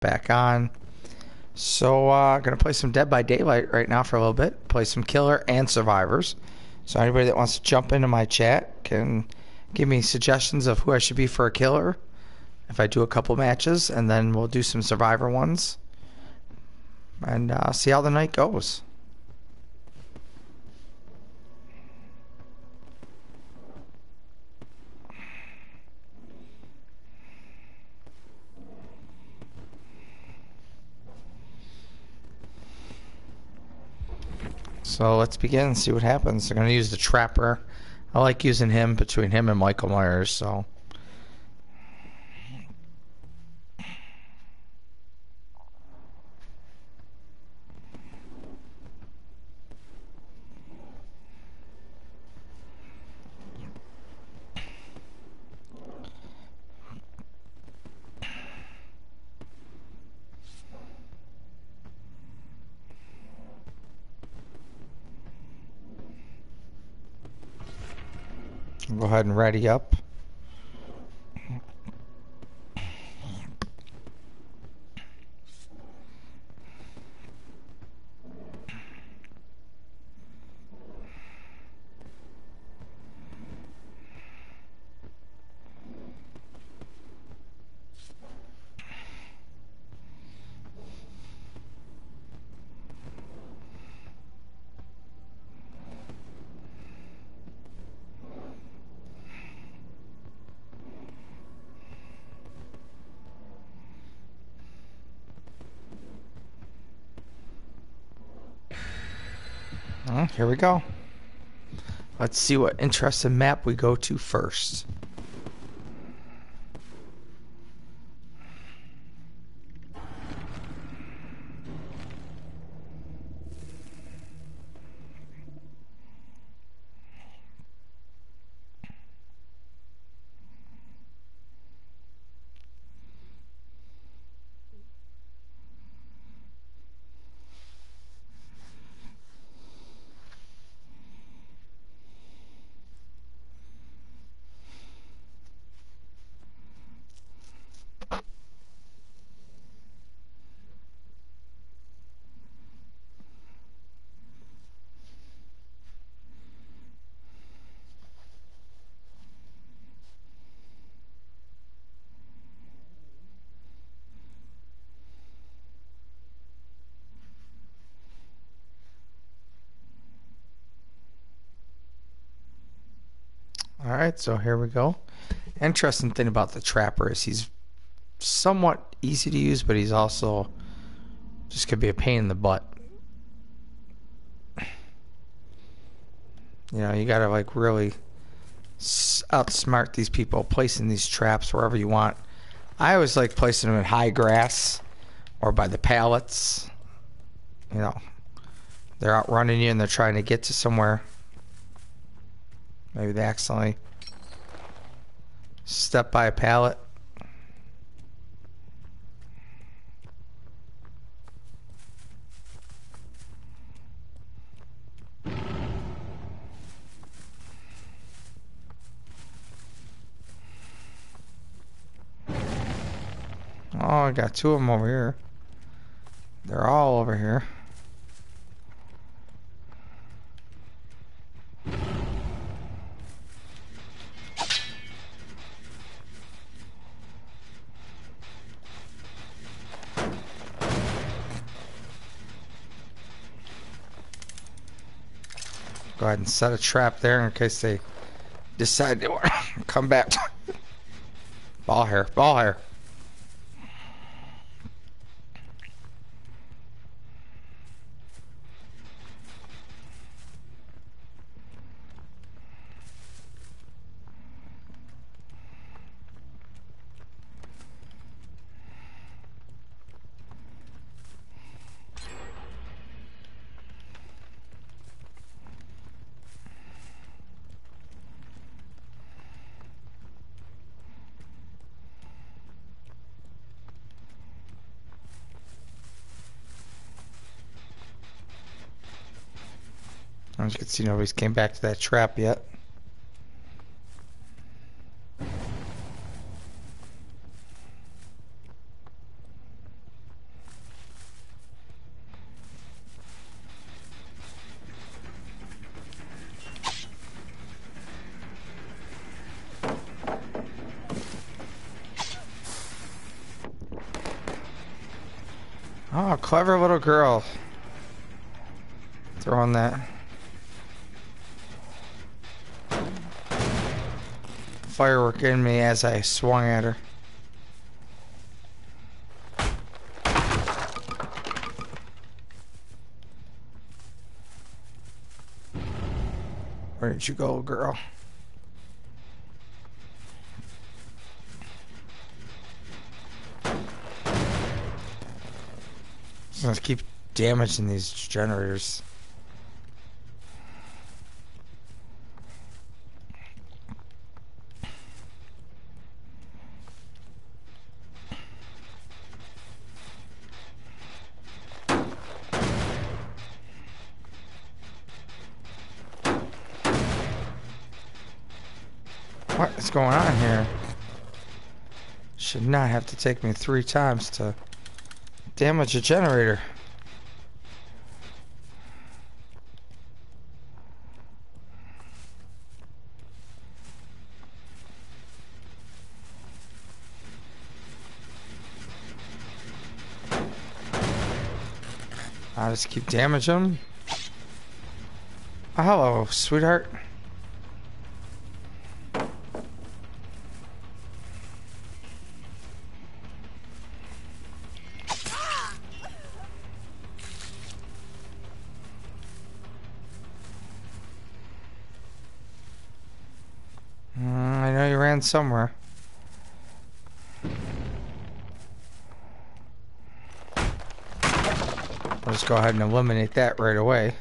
back on. So, gonna play some Dead by Daylight right now for a little bit. Play some Killer and Survivors. So anybody that wants to jump into my chat can give me suggestions of who I should be for a killer if I do a couple matches, and then we'll do some Survivor ones and see how the night goes. So let's begin and see what happens. They're going to use the Trapper. I like using him between him and Michael Myers, so... Go ahead and ready up. Here we go. Let's see what interesting map we go to first. Alright, so here we go. Interesting thing about the Trapper is he's somewhat easy to use, but he's also just could be a pain in the butt. You know, you gotta like really outsmart these people placing these traps wherever you want. I always like placing them in high grass or by the pallets. You know, they're outrunning you and they're trying to get to somewhere. Maybe they accidentally step by a pallet. Oh, I got two of them over here. They're all over here. Go ahead and set a trap there in case they decide to come back. Ball hair, ball hair. As you can see, nobody's came back to that trap yet. Oh, clever little girl. Throwing that firework in me as I swung at her. Where did you go, girl? Let's keep damaging these generators. What is going on here? Should not have to take me 3 times to damage a generator. I'll just keep damaging them. Oh, hello, sweetheart. I know you ran somewhere. I'll just go ahead and eliminate that right away.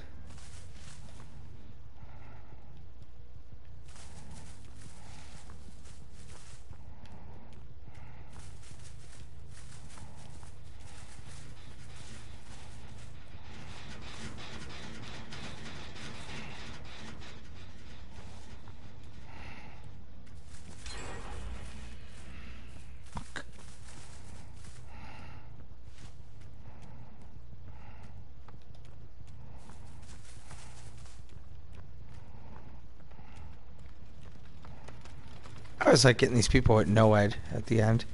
I always like getting these people with no ed at the end.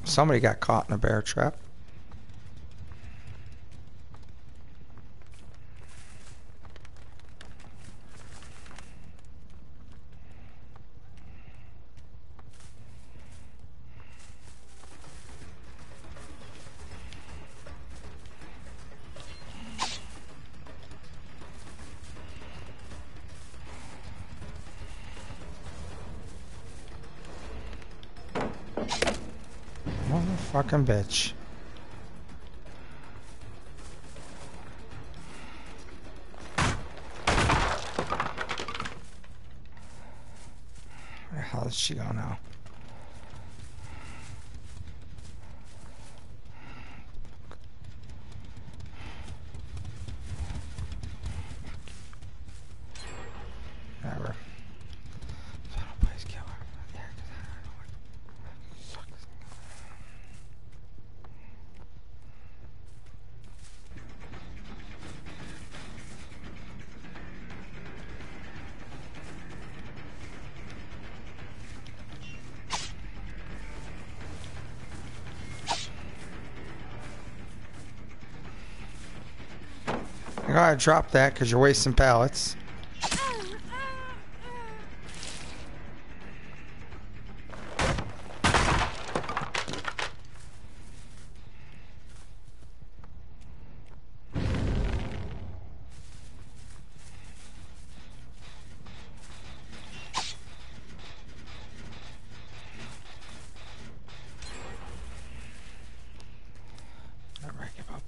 Somebody got caught in a bear trap. Fucking bitch. Where the hell does she go now? Whatever. Please kill her. Yeah, 'cause I don't know what sucks. I gotta drop that because you're wasting pallets. Alright, give up.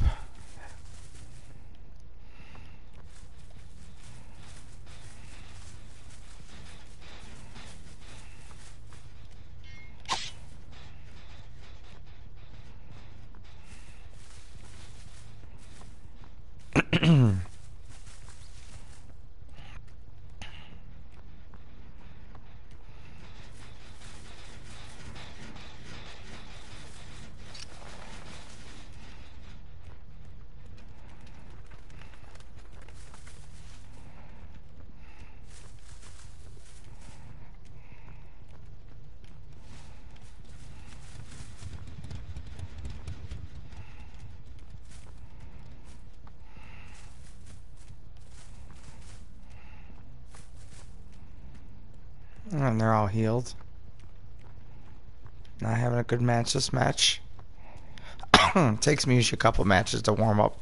And they're all healed. Not having a good match this match. Takes me usually a couple matches to warm up.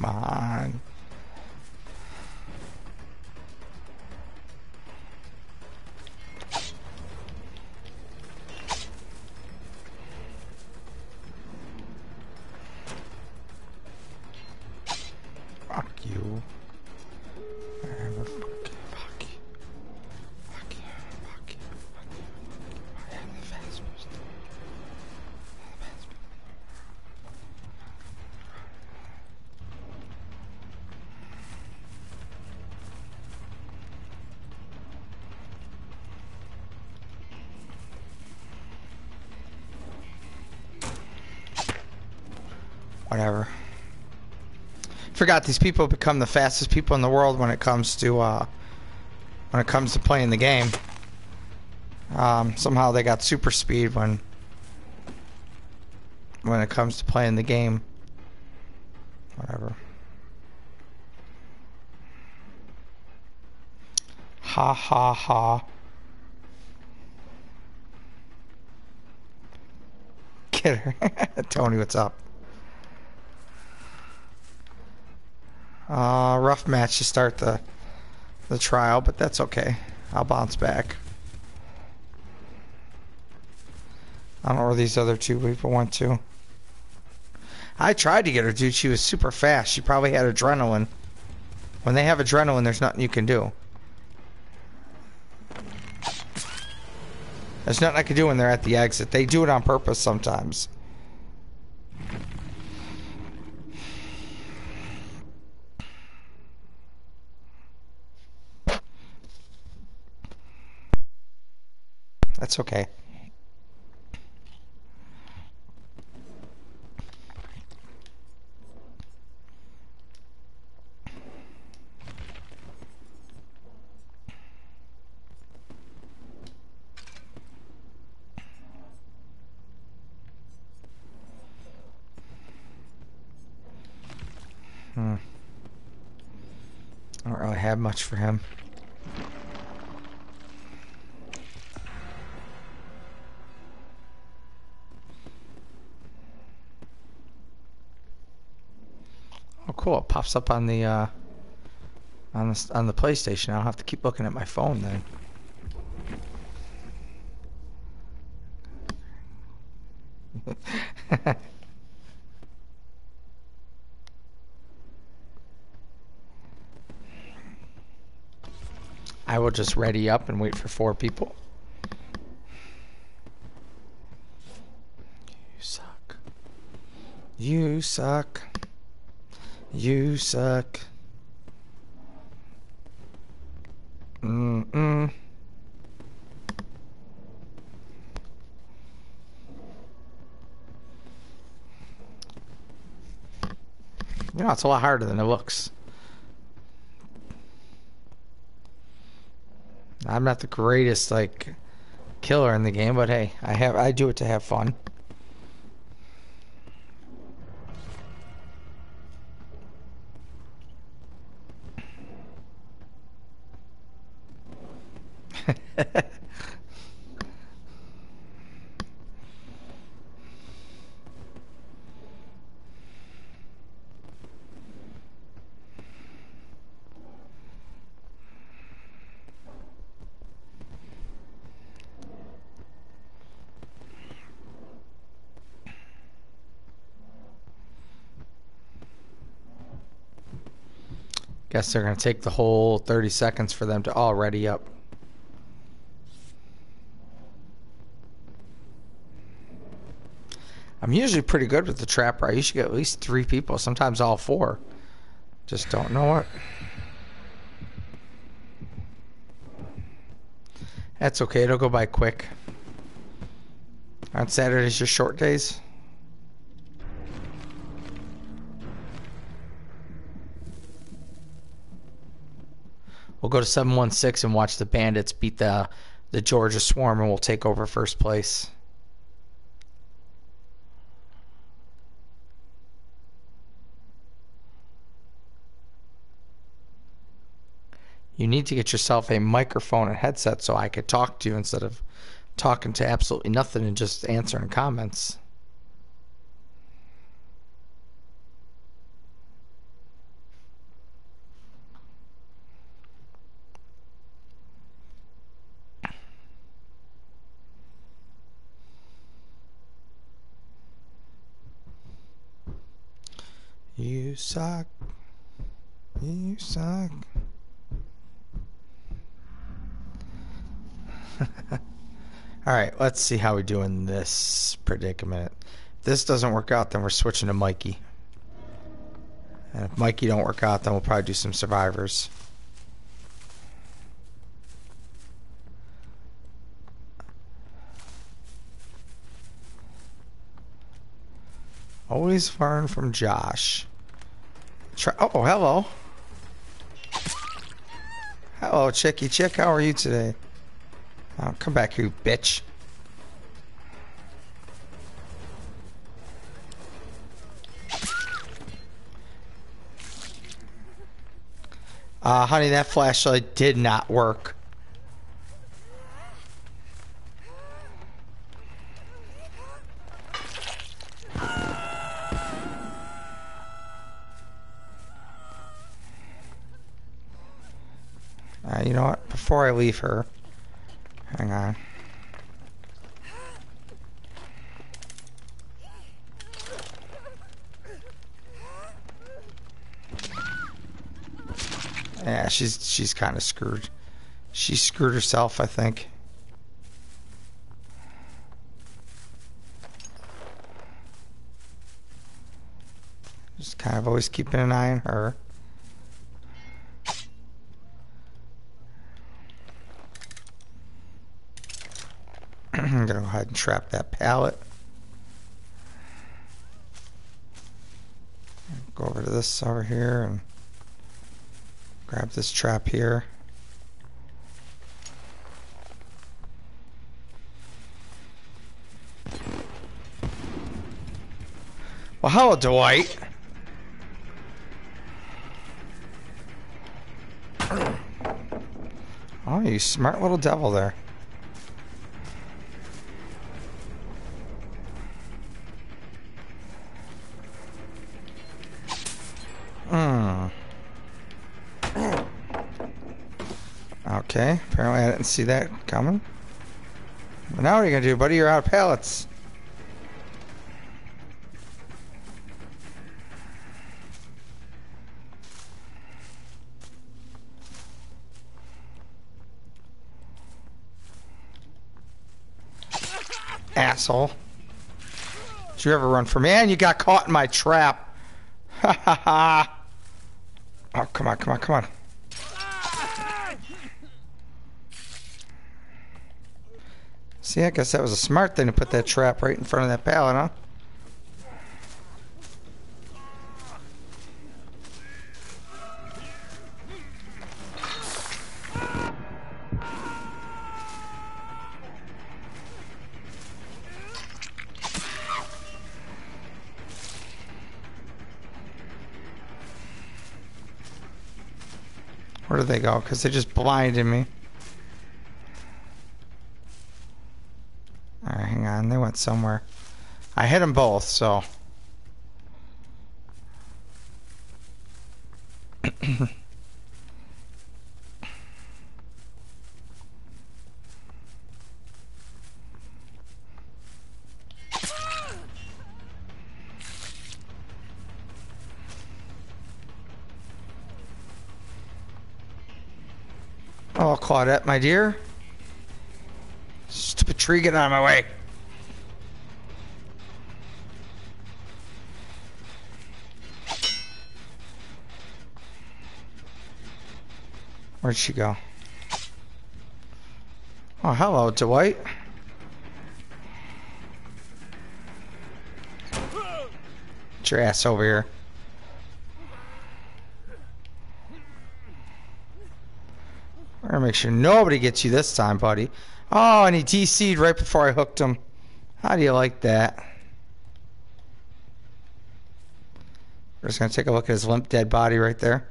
Come on. Fuck you. Fuck you. Fuck you. Fuck you. Fuck you. I have the fast boost. Whatever. Forgot these people become the fastest people in the world when it comes to playing the game. Somehow they got super speed when it comes to playing the game. Whatever. Ha ha ha. Get her. Tony, what's up? Rough match to start the trial, but that's okay. I'll bounce back. I don't know where these other two people went to. I tried to get her, dude. She was super fast. She probably had adrenaline. When they have adrenaline, there's nothing you can do. There's nothing I can do when they're at the exit. They do it on purpose sometimes. That's okay. I don't really have much for him. Oh, cool! It pops up on the PlayStation. I don't have to keep looking at my phone then. I will just ready up and wait for 4 people. You suck. You suck. You suck. Mm-mm. You know, it's a lot harder than it looks. I'm not the greatest, like, killer in the game, but hey, I do it to have fun. Guess they're going to take the whole 30 seconds for them to all ready up. I'm usually pretty good with the trapper. I usually get at least 3 people, sometimes all 4. Just don't know it. That's okay, it'll go by quick. On Saturdays, your short days. We'll go to 716 and watch the Bandits beat the Georgia Swarm, and we'll take over first place. You need to get yourself a microphone and headset so I could talk to you instead of talking to absolutely nothing and just answering comments. You suck. You suck. Alright, let's see how we do in this predicament. If this doesn't work out, then we're switching to Mikey. And if Mikey don't work out, then we'll probably do some survivors. Always learn from Josh. Oh, hello. Hello, Chicky Chick. How are you today? Oh, come back here, you bitch. Honey, that flashlight did not work. You know what? Before I leave her, hang on. Yeah, she's kind of screwed. She screwed herself, I think. Just kind of always keeping an eye on her. I'm gonna go ahead and trap that pallet. Go over to this over here and grab this trap here. Well, hello, Dwight. Oh, you smart little devil there. Okay, apparently I didn't see that coming. But now what are you gonna do, buddy? You're out of pallets. Asshole. Did you ever run from me? And you got caught in my trap. Ha ha ha. Oh, come on, come on, come on. See, I guess that was a smart thing to put that trap right in front of that pallet, huh? Where did they go? Because they just blinded me. Alright, hang on. They went somewhere. I hit them both, so... Oh, Claudette, my dear. Stupid tree, get out of my way. Where'd she go? Oh, hello, Dwight. Get your ass over here. We're gonna make sure nobody gets you this time, buddy. Oh, and he DC'd right before I hooked him. How do you like that? We're just gonna take a look at his limp dead body right there.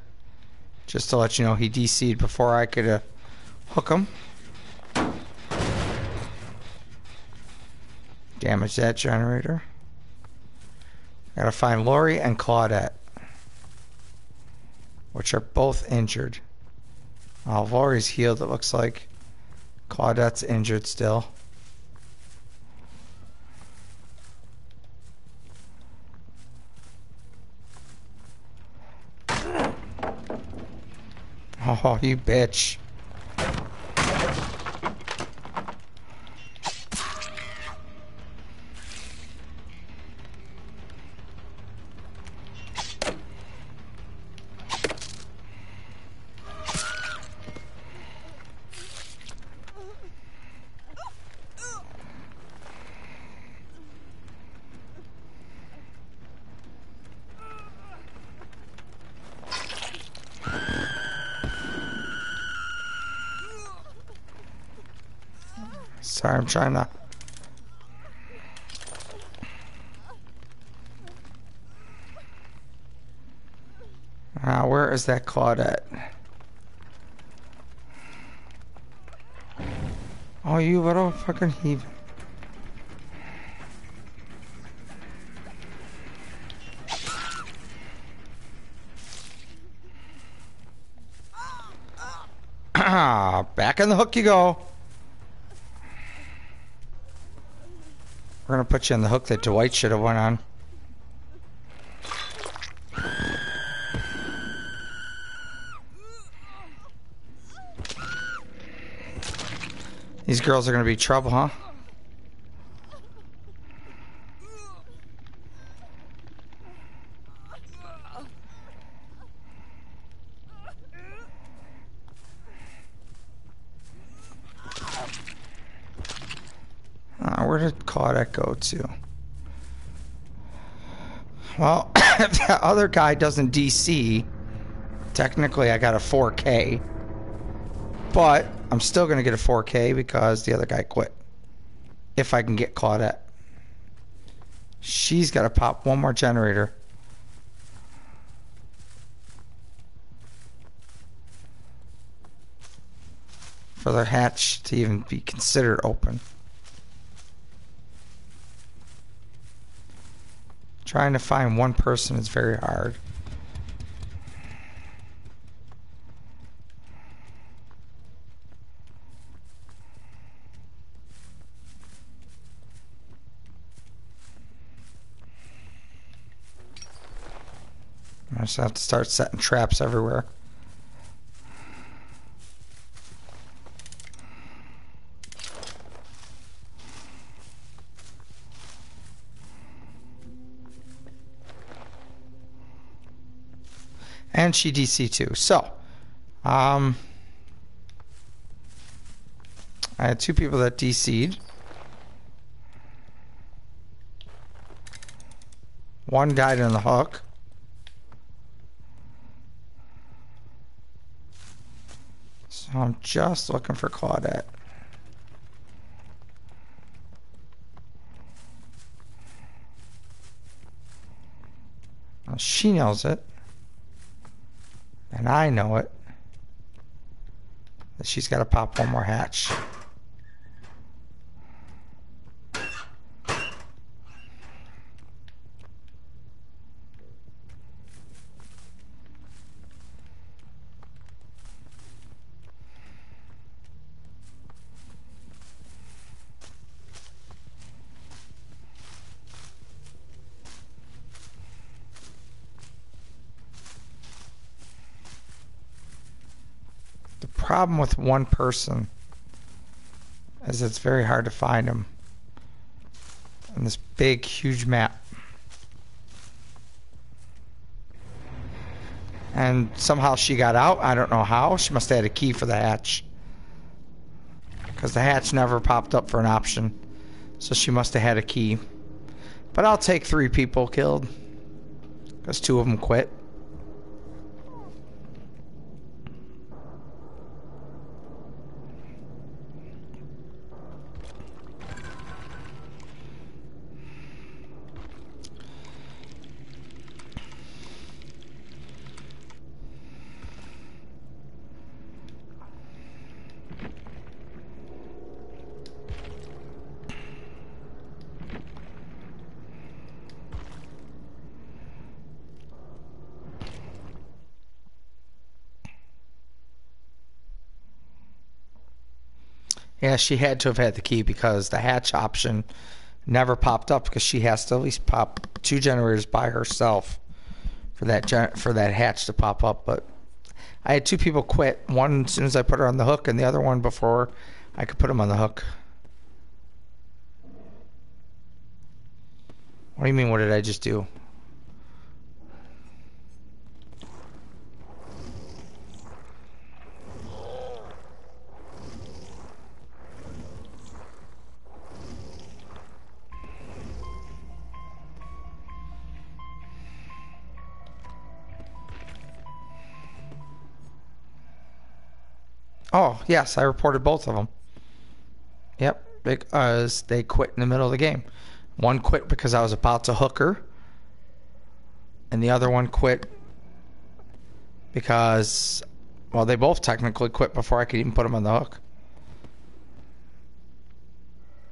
Just to let you know he DC'd before I could hook him. Damage that generator. Gotta find Lori and Claudette, which are both injured. Oh, Lori's healed, it looks like. Claudette's injured still. Oh, you bitch. Sorry, I'm trying to... where is that Claudette? Oh, you little fucking heathen. Back in the hook you go. We're gonna put you on the hook that Dwight should have went on. These girls are gonna be trouble, huh? Where did Claudette go to? Well, if that other guy doesn't DC, technically I got a 4K. But I'm still going to get a 4K because the other guy quit. If I can get Claudette. She's got to pop one more generator. For the hatch to even be considered open. Trying to find one person is very hard. I just have to start setting traps everywhere. And she DC too. So, I had two people that DC'd. One died in the hook. So I'm just looking for Claudette. Well, she knows it. And I know it. That she's got to pop one more hatch. Problem with one person is it's very hard to find them in this big huge map. And somehow she got out. I don't know how. She must have had a key for the hatch. Because the hatch never popped up for an option. So she must have had a key. But I'll take 3 people killed. Because 2 of them quit. Yeah, she had to have had the key because the hatch option never popped up because she has to at least pop 2 generators by herself for that hatch to pop up. But I had 2 people quit. One as soon as I put her on the hook, and the other one before I could put him on the hook. What do you mean? What did I just do? Oh, yes, I reported both of them. Yep, because they quit in the middle of the game. One quit because I was about to hook her, and the other one quit because, well, they both technically quit before I could even put them on the hook.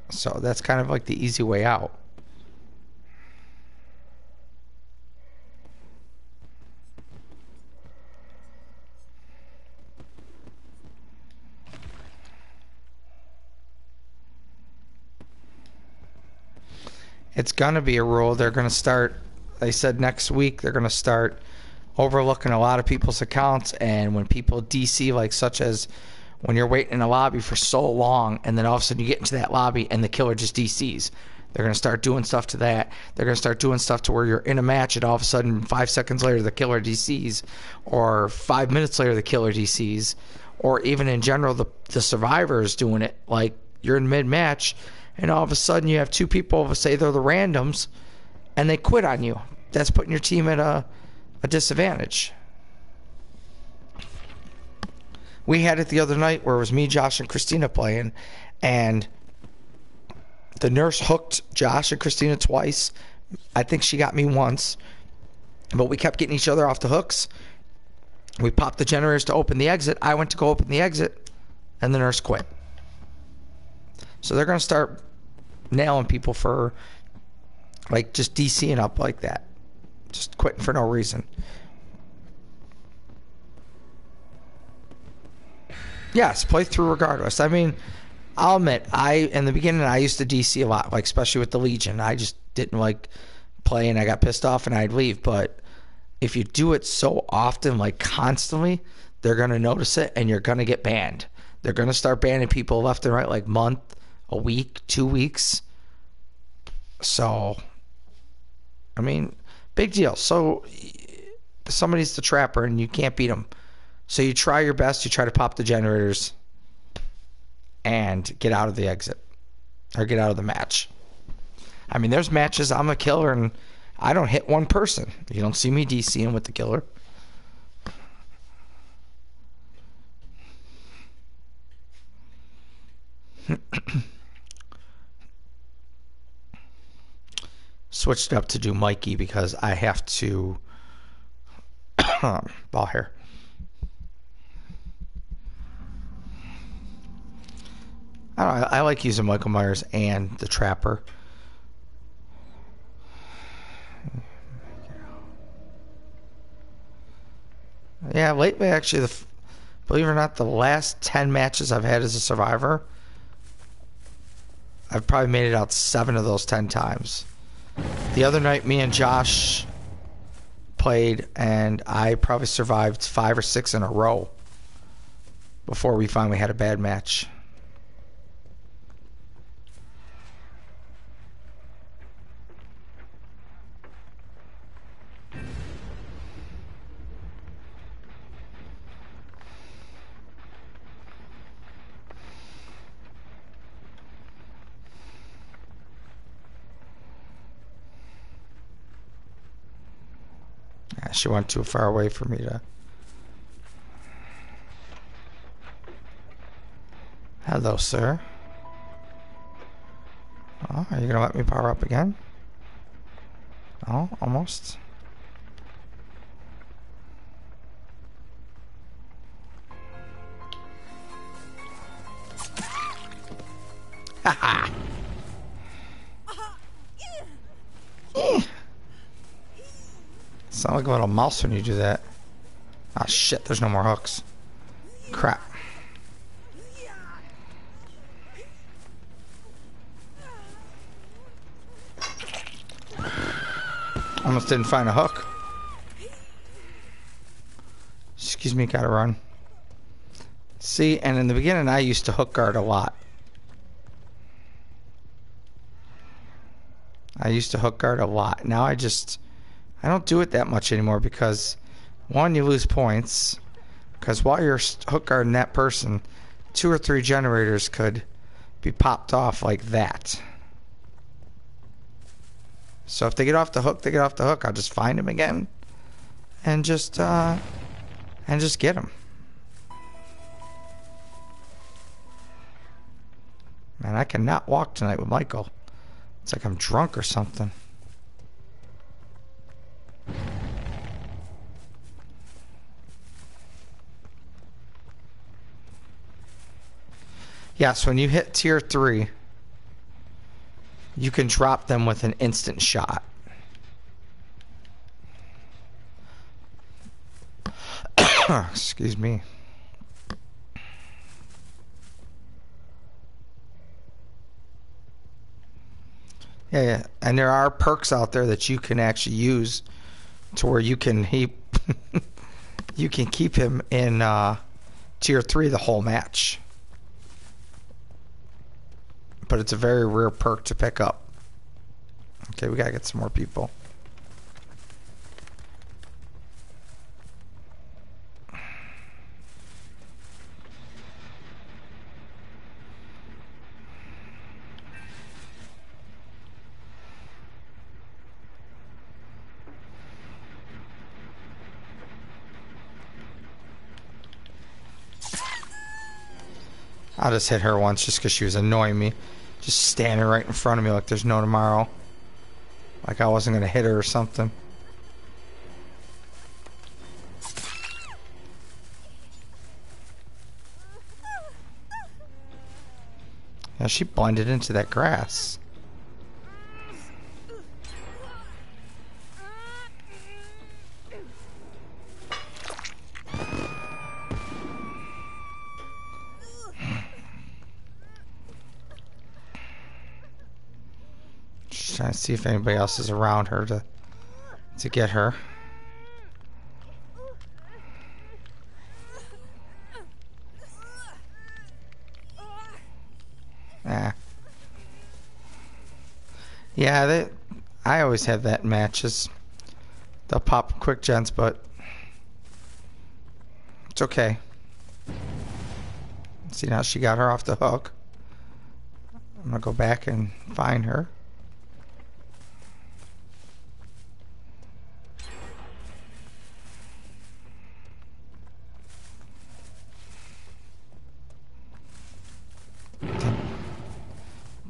So that's kind of like the easy way out. It's going to be a rule. They're going to start, they said next week, they're going to start overlooking a lot of people's accounts. And when people DC, like such as when you're waiting in a lobby for so long and then all of a sudden you get into that lobby and the killer just DCs, they're going to start doing stuff to that. They're going to start doing stuff to where you're in a match and all of a sudden 5 seconds later the killer DCs, or 5 minutes later the killer DCs, or even in general the survivor is doing it. Like you're in mid-match and all of a sudden you have 2 people, say they're the randoms, and they quit on you. That's putting your team at a disadvantage. We had it the other night where it was me, Josh, and Christina playing, and the nurse hooked Josh and Christina twice. I think she got me once, but we kept getting each other off the hooks. We popped the generators to open the exit. I went to go open the exit, and the nurse quit. So they're going to start nailing people for like just DCing up like that, just quitting for no reason. Yes, play through regardless. I mean, I'll admit, in the beginning I used to DC a lot, like especially with the Legion. I just didn't like playing. I got pissed off and I'd leave. But if you do it so often, like constantly, they're gonna notice it and you're gonna get banned. They're gonna start banning people left and right, like month, a week, 2 weeks. So, I mean, big deal. So somebody's the trapper and you can't beat them. So you try your best. You try to pop the generators and get out of the exit or get out of the match. I mean, there's matches I'm a killer and I don't hit one person. You don't see me DCing with the killer. Switched up to do Mikey because I have to ball hair. I don't know, I like using Michael Myers and the Trapper. Yeah, lately actually, believe it or not, the last 10 matches I've had as a survivor, I've probably made it out 7 of those 10 times. The other night, me and Josh played, and I probably survived 5 or 6 in a row before we finally had a bad match. Yeah, she went too far away for me to... Hello, sir. Oh, are you gonna let me power up again? Oh, almost. Haha. Sound like a little mouse when you do that. Ah, shit, there's no more hooks. Crap. Almost didn't find a hook. Excuse me, gotta run. See, and in the beginning I used to hook guard a lot. Now I don't do it that much anymore because, one, you lose points. Because while you're hook guarding that person, 2 or 3 generators could be popped off like that. So if they get off the hook, they get off the hook. I'll just find them again and just get them. Man, I cannot walk tonight with Michael. It's like I'm drunk or something. Yes, when you hit tier 3, you can drop them with an instant shot. Excuse me. Yeah, and there are perks out there that you can actually use to where you can you can keep him in tier 3 the whole match. But it's a very rare perk to pick up. Okay, we gotta get some more people. I'll just hit her once just because she was annoying me. Just standing right in front of me like there's no tomorrow. Like I wasn't going to hit her or something. Yeah, she blended into that grass. Trying to see if anybody else is around her to get her. Ah. Yeah, I always have that in matches. They'll pop quick gens, but it's okay. See, now she got her off the hook. I'm gonna go back and find her.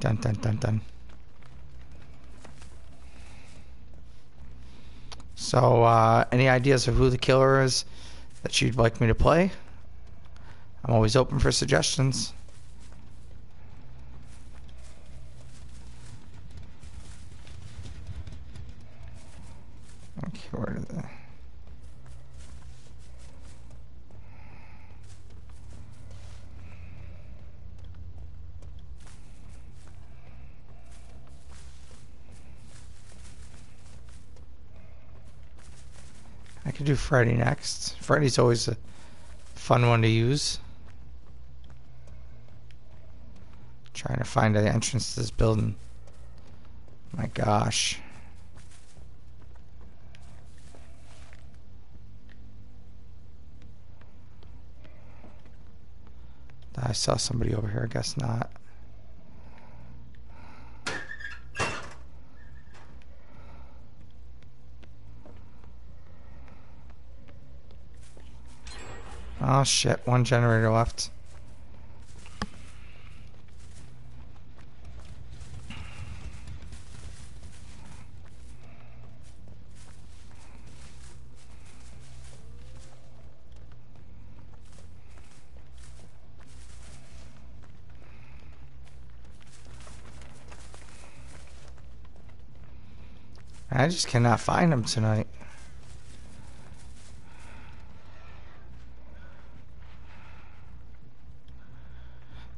Dun dun dun dun. So, any ideas of who the killer is that you'd like me to play? I'm always open for suggestions. Okay, where did the... I could do Freddy next. Freddy's always a fun one to use. Trying to find the entrance to this building. My gosh. I saw somebody over here, I guess not. Oh shit, one generator left. I just cannot find him tonight.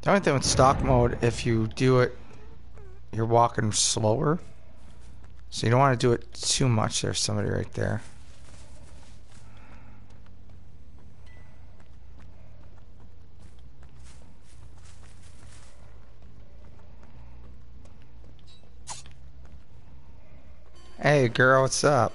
The only thing with stock mode, if you do it, you're walking slower. So you don't want to do it too much. There's somebody right there. Hey girl, what's up?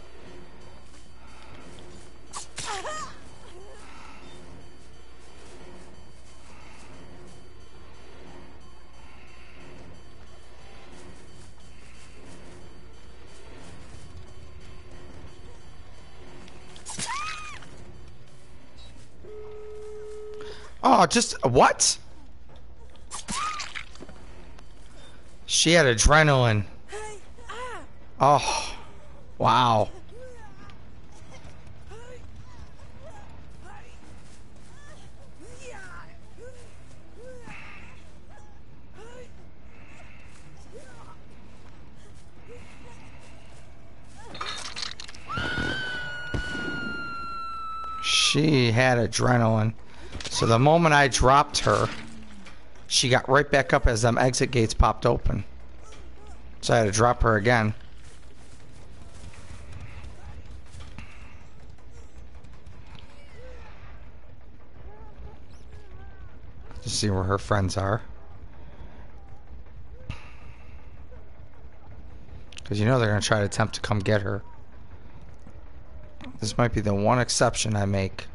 Oh, just what? She had adrenaline. Oh, wow. She had adrenaline. So the moment I dropped her, she got right back up as them exit gates popped open. So I had to drop her again. To see where her friends are. Because you know they're going to try to attempt to come get her. This might be the one exception I make.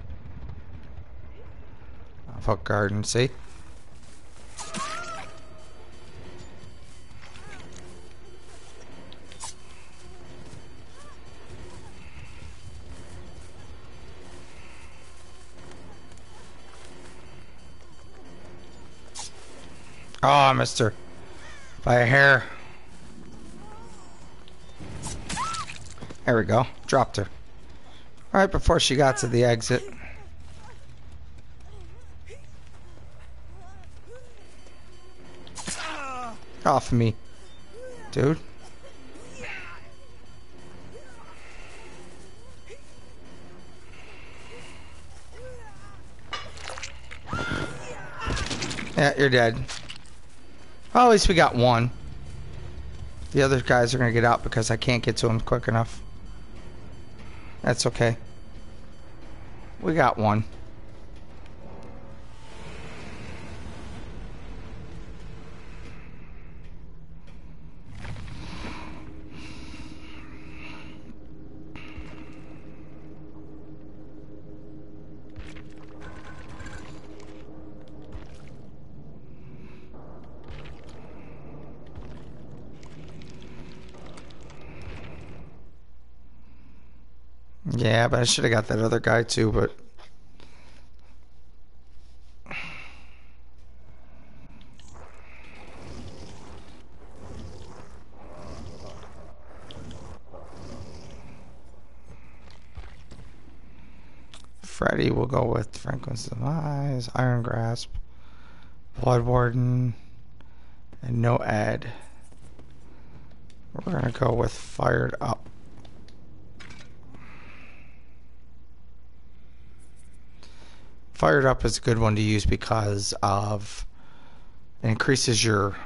Fuck garden, see? Oh, I missed her. By a hair. There we go. Dropped her. Right before she got to the exit. Off me, dude. Yeah, you're dead. Well, at least we got one. The other guys are gonna get out because I can't get to them quick enough. That's okay. We got one. Yeah, but I should have got that other guy too, but... Freddy will go with Franklin's Demise, Iron Grasp, Blood Warden, and no Ed. We're gonna go with Fired Up. Fired Up is a good one to use because of it increases your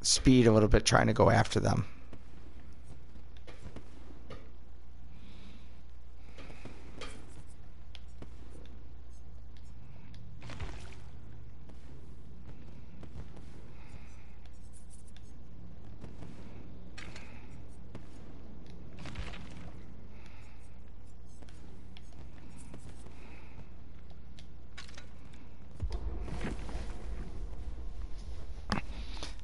speed a little bit trying to go after them.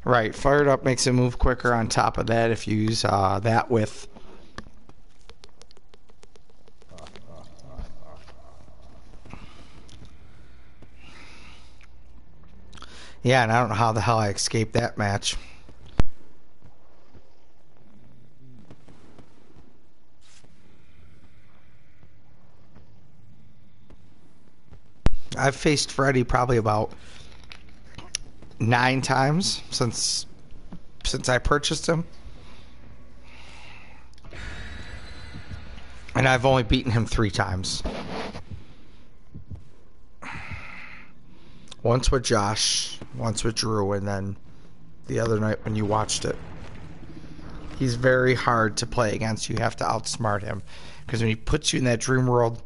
Right, Fired Up makes it move quicker. On top of that, if you use that with Yeah, and I don't know how the hell I escaped that match. I've faced Freddy probably about 9 times since I purchased him. And I've only beaten him 3 times. Once with Josh, once with Drew, and then the other night when you watched it. He's very hard to play against. You have to outsmart him. Because when he puts you in that dream world,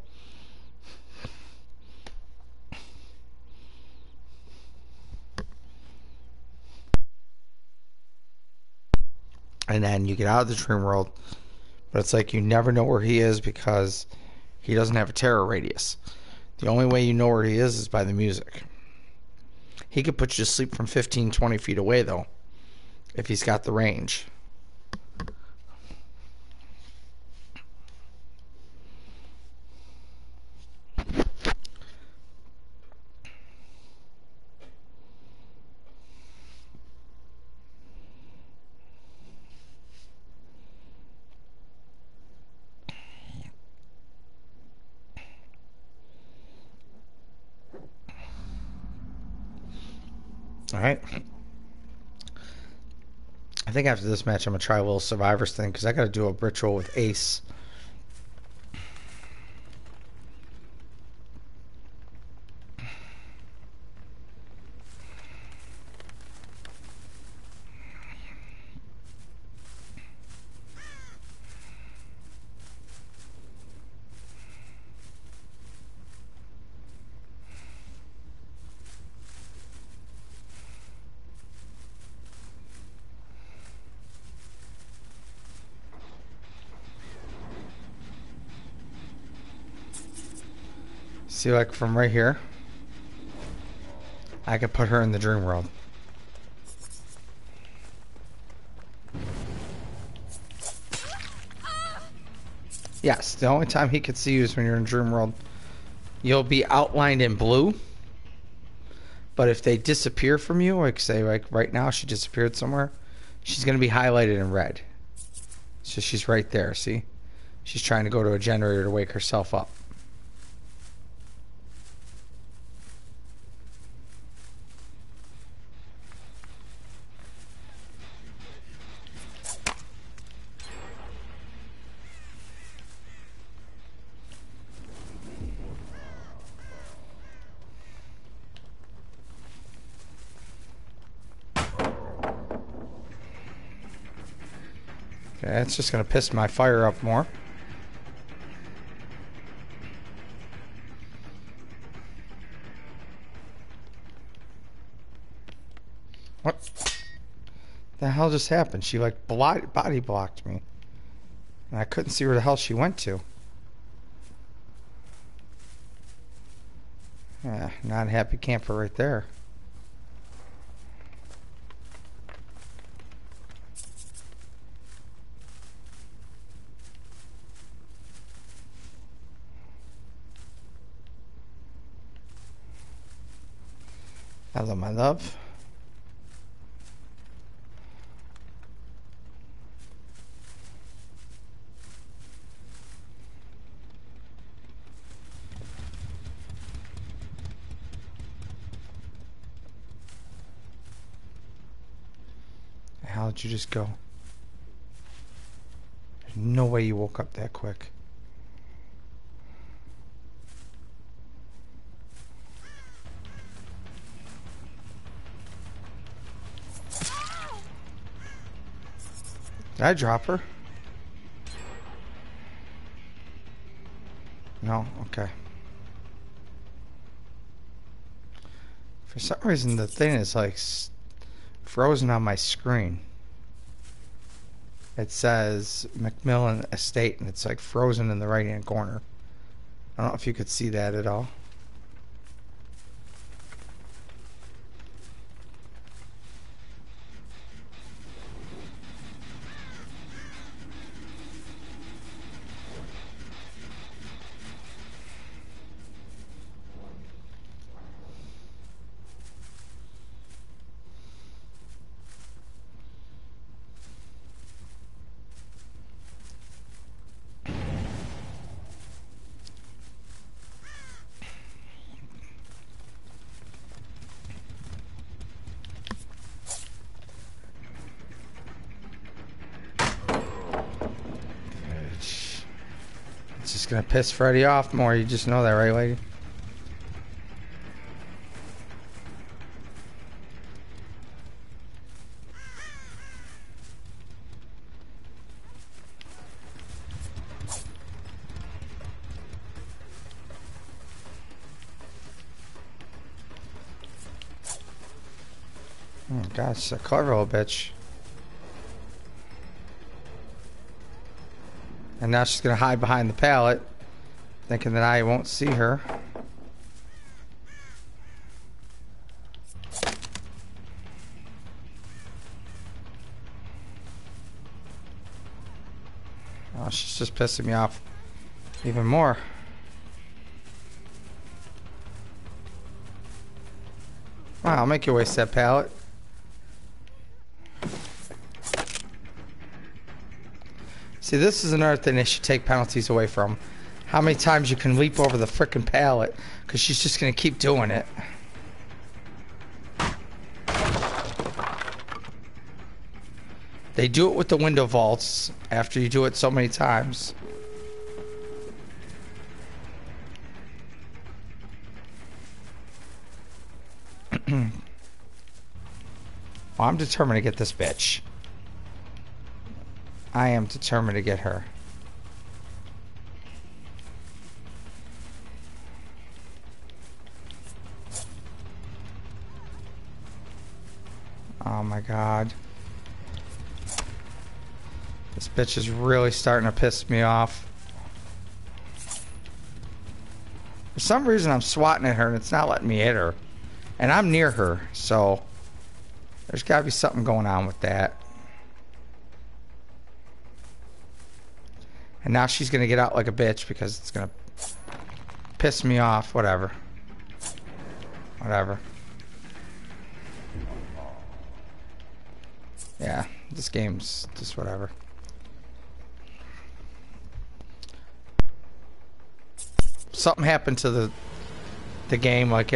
and then you get out of the dream world, but it's like you never know where he is because he doesn't have a terror radius. The only way you know where he is by the music. He could put you to sleep from 15, 20 feet away, though, if he's got the range. All right. I think after this match, I'm going to try a little Survivors thing because I got to do a ritual with Ace. See, like from right here, I could put her in the dream world. Yes, the only time he could see you is when you're in dream world. You'll be outlined in blue, but if they disappear from you, like say like right now she disappeared somewhere, she's going to be highlighted in red. So she's right there, see? She's trying to go to a generator to wake herself up. Okay, it's just going to piss my fire up more. What the hell just happened? She like body blocked me. And I couldn't see where the hell she went to. Yeah, not a happy camper right there. Hello, my love. How did you just go? There's no way you woke up that quick. Did I drop her? No? Okay. For some reason the thing is like frozen on my screen. It says Macmillan Estate and it's like frozen in the right hand corner. I don't know if you could see that at all. just gonna piss Freddy off more. You just know that, right, lady? Oh God, she's a clever little bitch. And now she's gonna hide behind the pallet, thinking that I won't see her. Oh, she's just pissing me off even more. Wow, I'll make you waste that pallet. See, this is another thing they should take penalties away from. How many times you can leap over the frickin' pallet, because she's just going to keep doing it. They do it with the window vaults after you do it so many times. Well, I'm determined to get this bitch. I am determined to get her. Oh my God. This bitch is really starting to piss me off. For some reason I'm swatting at her and it's not letting me hit her. And I'm near her, so there's gotta be something going on with that. And now she's gonna get out like a bitch because it's gonna piss me off. Whatever. Whatever. Yeah, this game's just whatever. Something happened to the game, like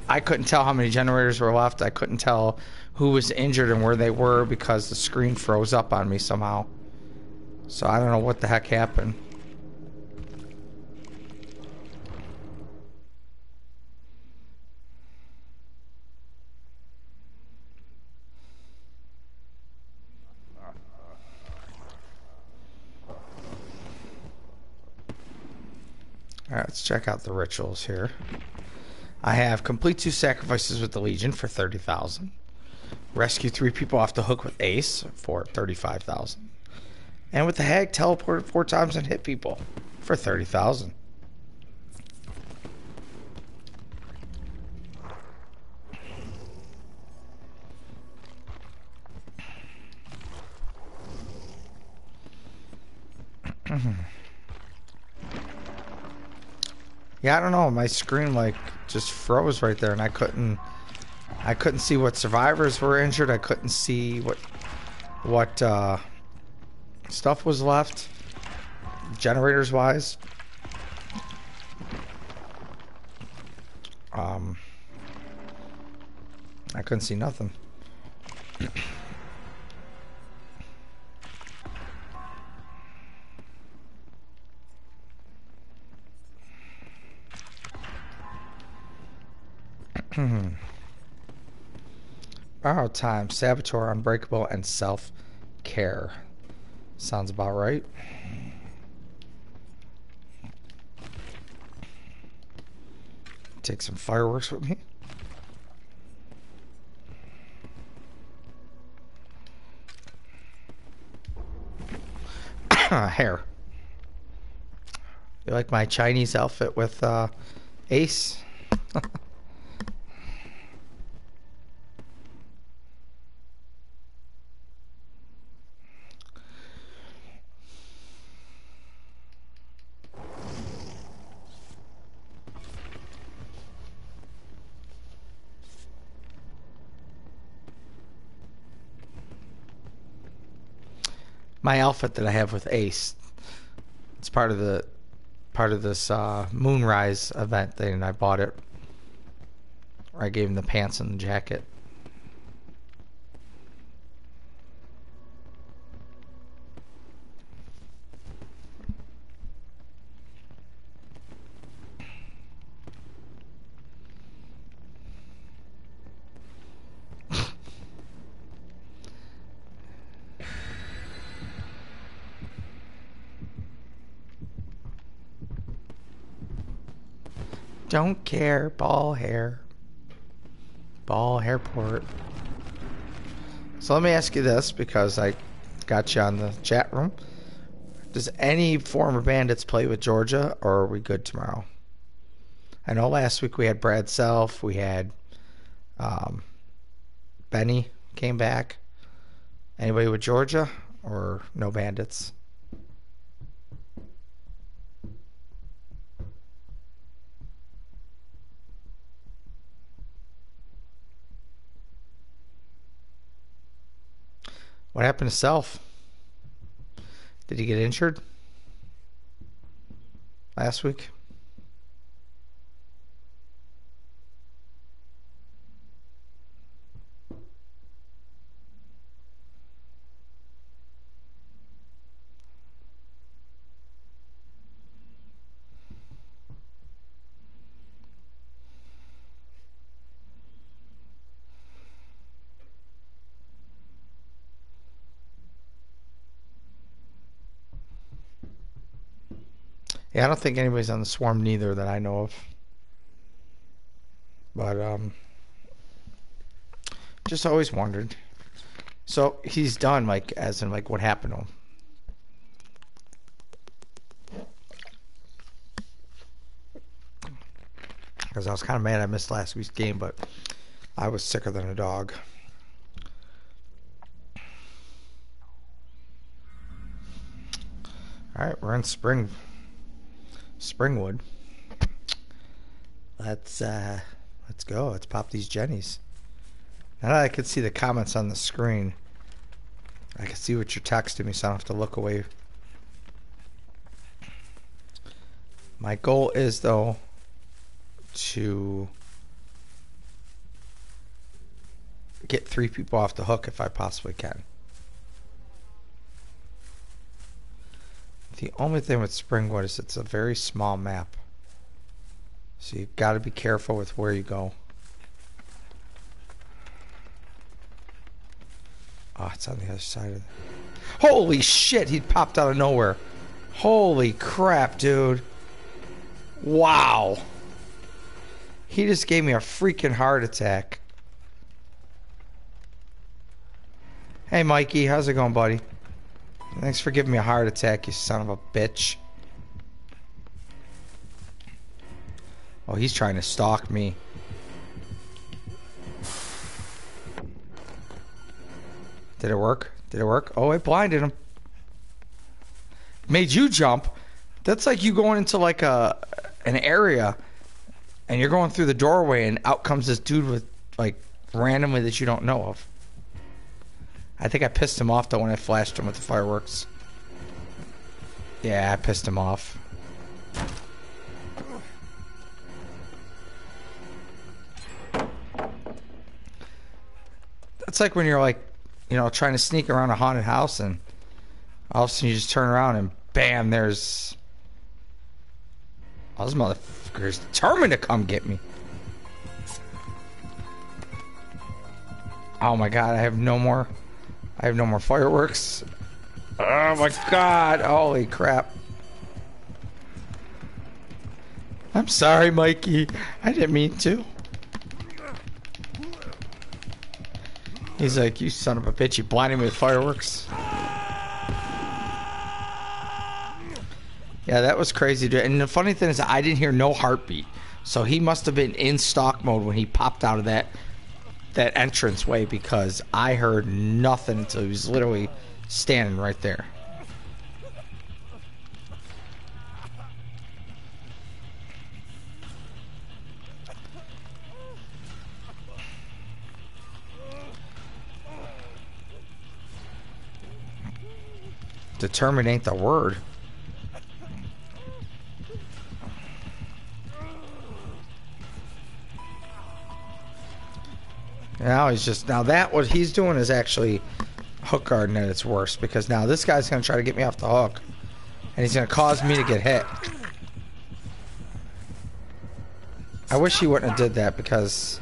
I couldn't tell how many generators were left. I couldn't tell who was injured and where they were because the screen froze up on me somehow. So I don't know what the heck happened. Alright, let's check out the rituals here. I have complete 2 sacrifices with the Legion for 30,000. Rescue 3 people off the hook with Ace for 35,000. And with the Hag, teleport 4 times and hit people for 30,000. Yeah, I don't know. My screen like just froze right there, and I couldn't see what survivors were injured. I couldn't see what stuff was left, generators wise. I couldn't see nothing. Borrowed time, saboteur, unbreakable, and self-care. Sounds about right. Take some fireworks with me. Hair. You like my Chinese outfit with Ace? My outfit that I have with Ace. It's part of this Moonrise event thing, and I bought it. Or I gave him the pants and the jacket. Don't care. Ball hair. Ball hairport. So let me ask you this, because I got you on the chat room. Does any former Bandits play with Georgia, or are we good tomorrow? I know last week we had Brad Self. We had Benny came back. Anybody with Georgia, or no Bandits? What happened to Self? Did he get injured last week? Yeah, I don't think anybody's on the swarm neither that I know of. But just always wondered. So he's done, like, as in, like, what happened to him? Because I was kind of mad I missed last week's game, but I was sicker than a dog. All right, we're in Springwood. Let's go. Let's pop these Jennies. Now that I can see the comments on the screen, I can see what you're texting me, so I don't have to look away. My goal is, though, to get 3 people off the hook if I possibly can. The only thing with Springwood is it's a very small map. So you've got to be careful with where you go. Oh, it's on the other side of it. Holy shit, he popped out of nowhere. Holy crap, dude. Wow. He just gave me a freaking heart attack. Hey, Mikey, how's it going, buddy? Thanks for giving me a heart attack, you son of a bitch. Oh, he's trying to stalk me. Did it work? Did it work? Oh, it blinded him. Made you jump. That's like you going into like an area and you're going through the doorway and out comes this dude with like randomly that you don't know of. I think I pissed him off though when I flashed him with the fireworks. Yeah, I pissed him off. That's like when you're like, you know, trying to sneak around a haunted house and all of a sudden you just turn around and bam, there's... Oh, this motherfucker is determined to come get me. Oh my god, I have no more fireworks. Oh my god, holy crap. I'm sorry, Mikey. I didn't mean to. He's like, you son of a bitch, you blinded me with fireworks. Yeah, that was crazy, dude. And the funny thing is, I didn't hear no heartbeat. So he must have been in stock mode when he popped out of that entrance way, because I heard nothing until he was literally standing right there. Determined ain't the word. Now he's just, now that what he's doing is actually hook guarding at its worst, because now this guy's going to try to get me off the hook and he's going to cause me to get hit. I wish he wouldn't have did that, because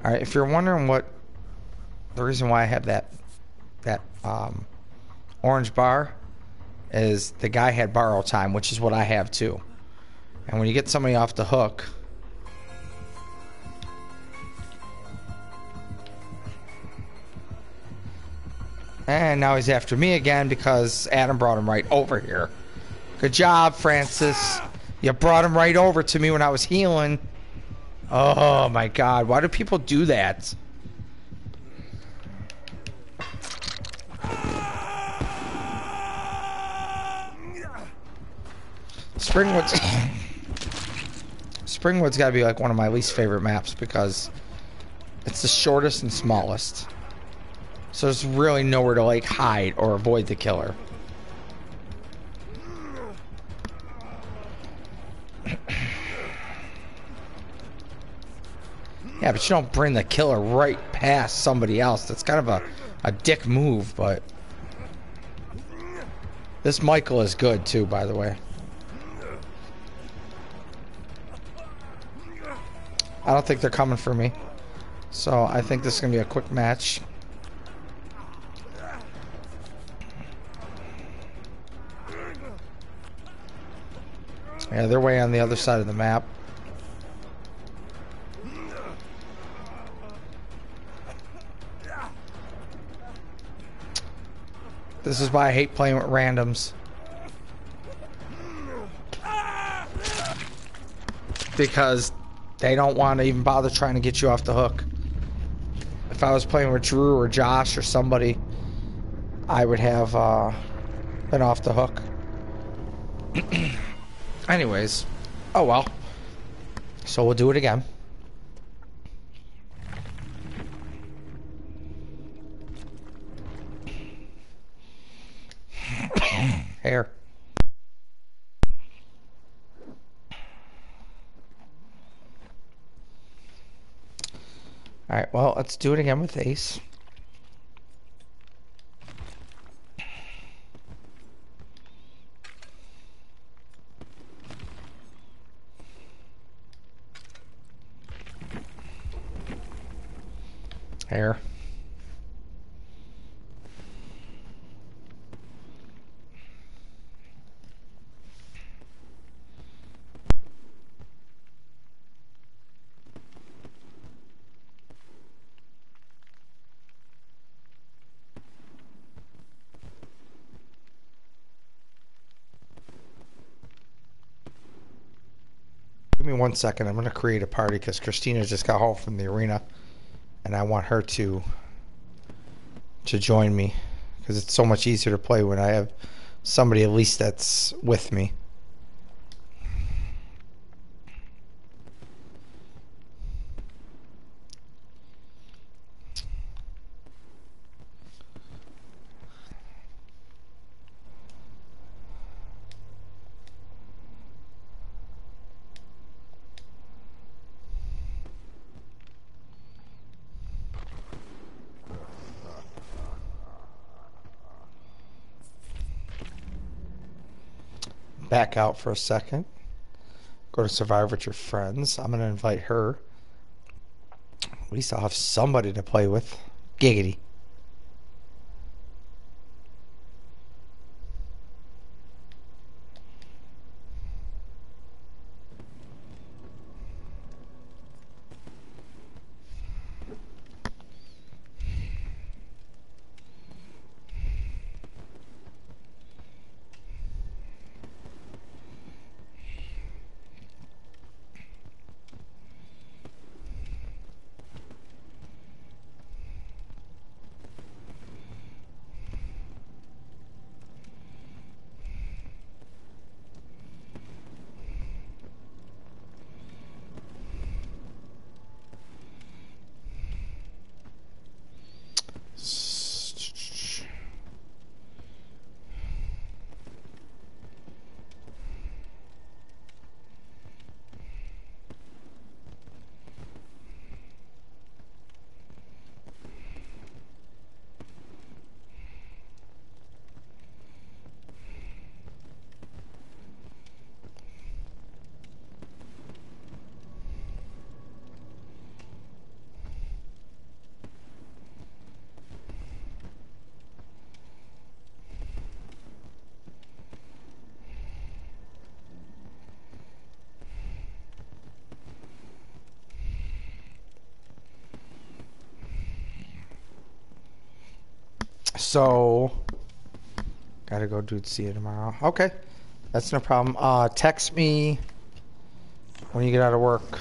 alright, if you're wondering what the reason why I have that orange bar is the guy had borrow time, which is what I have too. And when you get somebody off the hook, and now he's after me again because Adam brought him right over here. Good job, Francis. You brought him right over to me when I was healing. Oh my God, why do people do that? Springwood's got to be like one of my least favorite maps because it's the shortest and smallest. So there's really nowhere to like hide or avoid the killer. Yeah, but you don't bring the killer right past somebody else. That's kind of a dick move, but this Michael is good too, by the way. I don't think they're coming for me. So I think this is going to be a quick match. Yeah, they're way on the other side of the map. This is why I hate playing with randoms. Because they don't want to even bother trying to get you off the hook. If I was playing with Drew or Josh or somebody, I would have been off the hook. Anyways, oh well. So we'll do it again. Hair. Alright, well, let's do it again with Ace. Hair. Give me 1 second. I'm going to create a party because Christina just got home from the arena. And I want her to join me. Because it's so much easier to play when I have somebody at least that's with me. Back out for a second. Go to Survive with your friends. I'm going to invite her. At least I'll have somebody to play with. Giggity. So, gotta go see you tomorrow. Okay, that's no problem. Text me when you get out of work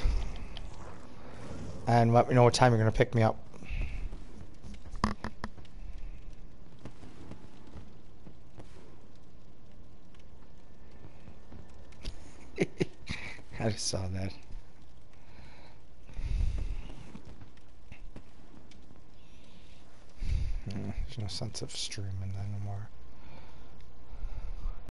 and let me know what time you're gonna pick me up. I just saw that. There's no sense of streaming anymore.